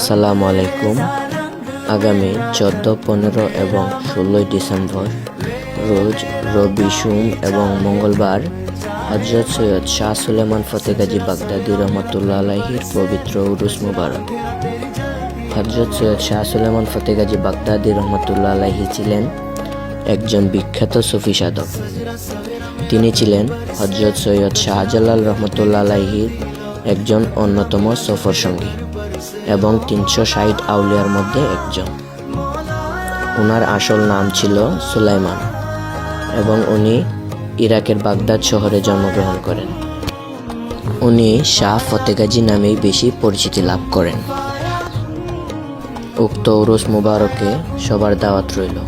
আসসালামু আলাইকুম। আগামী 14, 15 এবং 16 ডিসেম্বর রোজ রবি, সোম এবং মঙ্গলবার হযরত সৈয়দ শাহ সুলেমান ফতেহ গাজী বাগদাদী রহমাতুল্লাহ আলাইহির পবিত্র উরুস মুবারক। হযরত সৈয়দ শাহ সুলেমান ফতেহ গাজী বাগদাদী রহমাতুল্লাহ আলাইহি ছিলেন একজন বিখ্যাত সুফি সাধক। তিনি ছিলেন হযরত সৈয়দ শাহজালাল রহমাতুল্লাহ আলাইহির একজন অন্যতম সফর সঙ্গী এবং 360 আউলিয়ার মধ্যে একজন। ওনার আসল নাম ছিল সুলাইমান এবং উনি ইরাকের বাগদাদ শহরে জন্মগ্রহণ করেন। উনি শাহ ফতেহ গাজী নামেই বেশি পরিচিতি লাভ করেন। উক্ত উরুস মুবারকে সবার দাওয়াত রইল।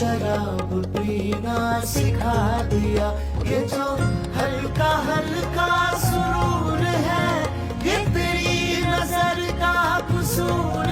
शराब पीना सिखा दिया, ये जो हल्का हल्का सुरूर है, ये तेरी नजर का कसूर